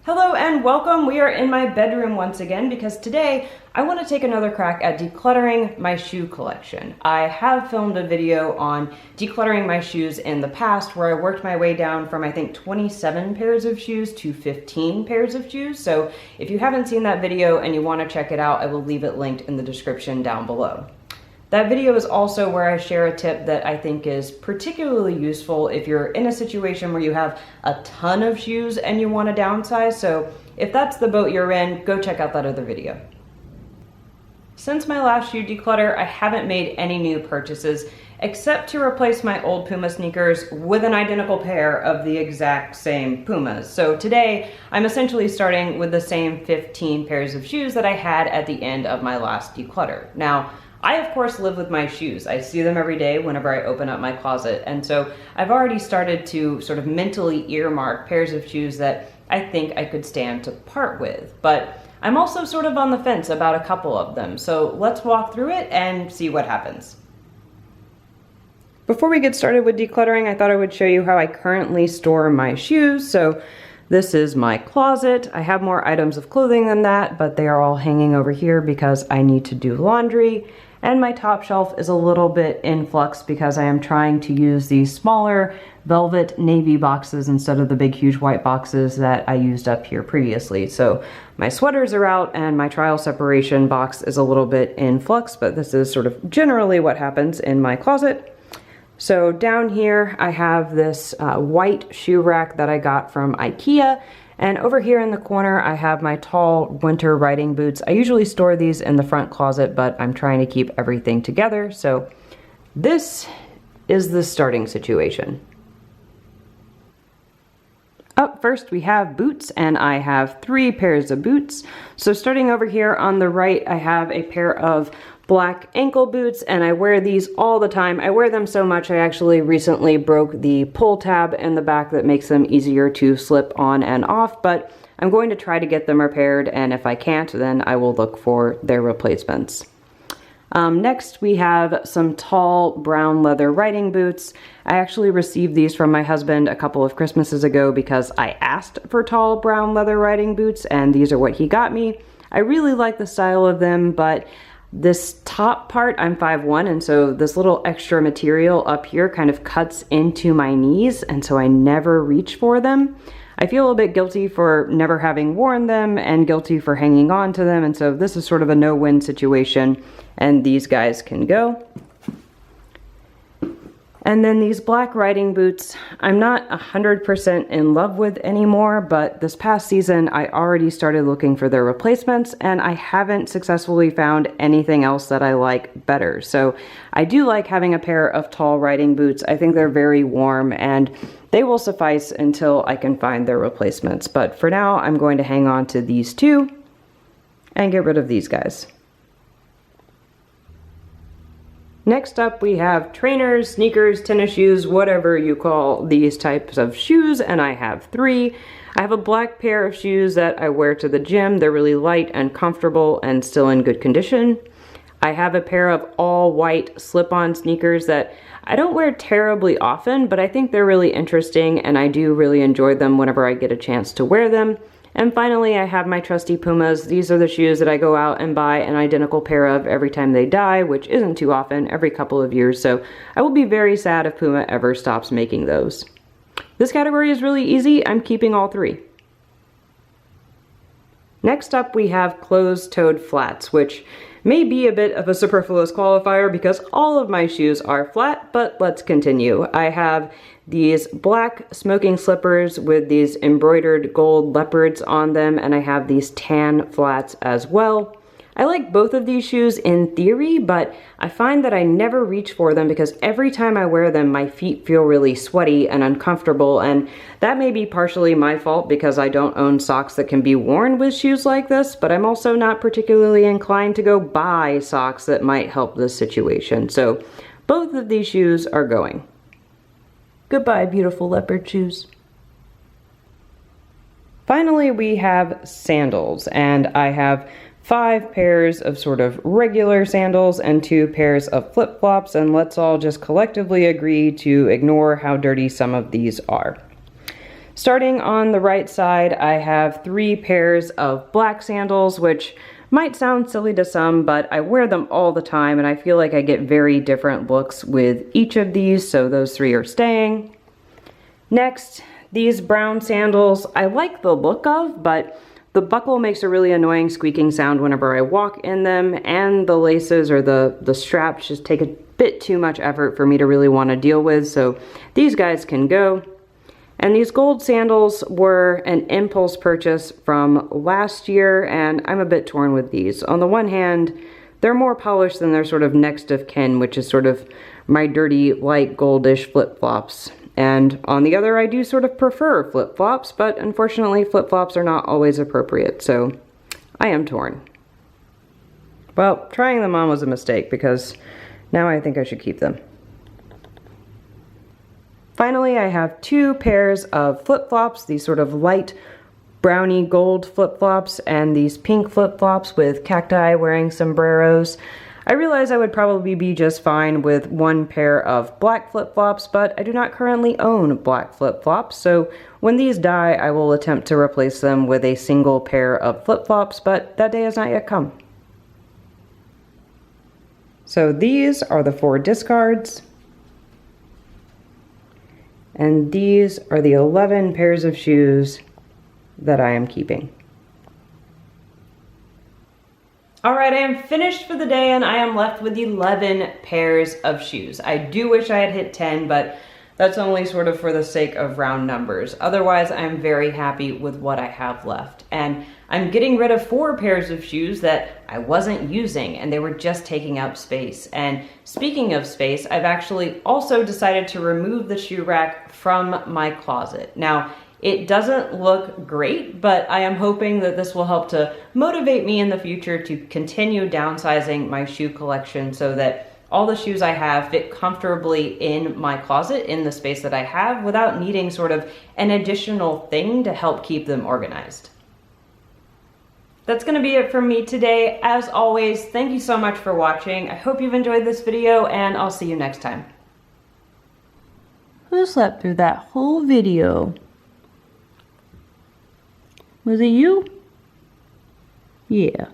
Hello and welcome. We are in my bedroom once again because today I want to take another crack at decluttering my shoe collection. I have filmed a video on decluttering my shoes in the past where I worked my way down from I think 27 pairs of shoes to 15 pairs of shoes. So if you haven't seen that video and you want to check it out, I will leave it linked in the description down below. That video is also where I share a tip that I think is particularly useful if you're in a situation where you have a ton of shoes and you want to downsize. So if that's the boat you're in, go check out that other video. Since my last shoe declutter, I haven't made any new purchases except to replace my old Puma sneakers with an identical pair of the exact same Pumas. So today, I'm essentially starting with the same 15 pairs of shoes that I had at the end of my last declutter. Now, I of course live with my shoes. I see them every day whenever I open up my closet. And so I've already started to sort of mentally earmark pairs of shoes that I think I could stand to part with. But I'm also sort of on the fence about a couple of them. So let's walk through it and see what happens. Before we get started with decluttering, I thought I would show you how I currently store my shoes. So this is my closet. I have more items of clothing than that, but they are all hanging over here because I need to do laundry. And my top shelf is a little bit in flux because I am trying to use these smaller velvet navy boxes instead of the big huge white boxes that I used up here previously. So my sweaters are out and my trial separation box is a little bit in flux, but this is sort of generally what happens in my closet. So down here I have this white shoe rack that I got from IKEA. And over here in the corner, I have my tall winter riding boots. I usually store these in the front closet, but I'm trying to keep everything together. So this is the starting situation. Up first, we have boots, and I have 3 pairs of boots. So starting over here on the right, I have a pair of black ankle boots, and I wear these all the time. I wear them so much I actually recently broke the pull tab in the back that makes them easier to slip on and off, but I'm going to try to get them repaired, and if I can't, then I will look for their replacements. Next, we have some tall brown leather riding boots. I actually received these from my husband a couple of Christmases ago because I asked for tall brown leather riding boots, and these are what he got me. I really like the style of them, but this top part, I'm 5'1", and so this little extra material up here kind of cuts into my knees, and so I never reach for them. I feel a bit guilty for never having worn them and guilty for hanging on to them, and so this is sort of a no-win situation, and these guys can go. And then these black riding boots, I'm not 100% in love with anymore, but this past season I already started looking for their replacements and I haven't successfully found anything else that I like better. So I do like having a pair of tall riding boots. I think they're very warm and they will suffice until I can find their replacements. But for now, I'm going to hang on to these 2 and get rid of these guys. Next up, we have trainers, sneakers, tennis shoes, whatever you call these types of shoes, and I have 3. I have a black pair of shoes that I wear to the gym. They're really light and comfortable and still in good condition. I have a pair of all white slip-on sneakers that I don't wear terribly often, but I think they're really interesting and I do really enjoy them whenever I get a chance to wear them. And finally, I have my trusty Pumas. These are the shoes that I go out and buy an identical pair of every time they die, which isn't too often, every couple of years, so I will be very sad if Puma ever stops making those. This category is really easy. I'm keeping all 3. Next up, we have closed-toed flats, which may be a bit of a superfluous qualifier because all of my shoes are flat, but let's continue. I have these black smoking slippers with these embroidered gold leopards on them, and I have these tan flats as well. I like both of these shoes in theory, but I find that I never reach for them because every time I wear them, my feet feel really sweaty and uncomfortable, and that may be partially my fault because I don't own socks that can be worn with shoes like this, but I'm also not particularly inclined to go buy socks that might help this situation. So both of these shoes are going. Goodbye, beautiful leopard shoes. Finally, we have sandals, and I have 5 pairs of sort of regular sandals and 2 pairs of flip-flops, and let's all just collectively agree to ignore how dirty some of these are. Starting on the right side, I have 3 pairs of black sandals, which might sound silly to some, but I wear them all the time and I feel like I get very different looks with each of these, so those 3 are staying. Next, these brown sandals I like the look of, but the buckle makes a really annoying squeaking sound whenever I walk in them, and the laces or the straps just take a bit too much effort for me to really want to deal with, so these guys can go. And these gold sandals were an impulse purchase from last year, and I'm a bit torn with these. On the one hand, they're more polished than their sort of next of kin, which is sort of my dirty, light goldish flip-flops. And on the other, I do sort of prefer flip-flops, but unfortunately flip-flops are not always appropriate, so I am torn. Well, trying them on was a mistake because now I think I should keep them. Finally, I have 2 pairs of flip-flops, these sort of light browny gold flip-flops and these pink flip-flops with cacti wearing sombreros. I realize I would probably be just fine with 1 pair of black flip-flops, but I do not currently own black flip-flops, so when these die, I will attempt to replace them with a single pair of flip-flops, but that day has not yet come. So these are the 4 discards. And these are the 11 pairs of shoes that I am keeping. Alright, I am finished for the day and I am left with 11 pairs of shoes. I do wish I had hit 10, but that's only sort of for the sake of round numbers. Otherwise, I'm very happy with what I have left. And I'm getting rid of 4 pairs of shoes that I wasn't using and they were just taking up space. And speaking of space, I've actually also decided to remove the shoe rack from my closet. Now, it doesn't look great, but I am hoping that this will help to motivate me in the future to continue downsizing my shoe collection so that all the shoes I have fit comfortably in my closet in the space that I have without needing sort of an additional thing to help keep them organized. That's gonna be it from me today. As always, thank you so much for watching. I hope you've enjoyed this video and I'll see you next time. Who slept through that whole video? Was it you? Yeah.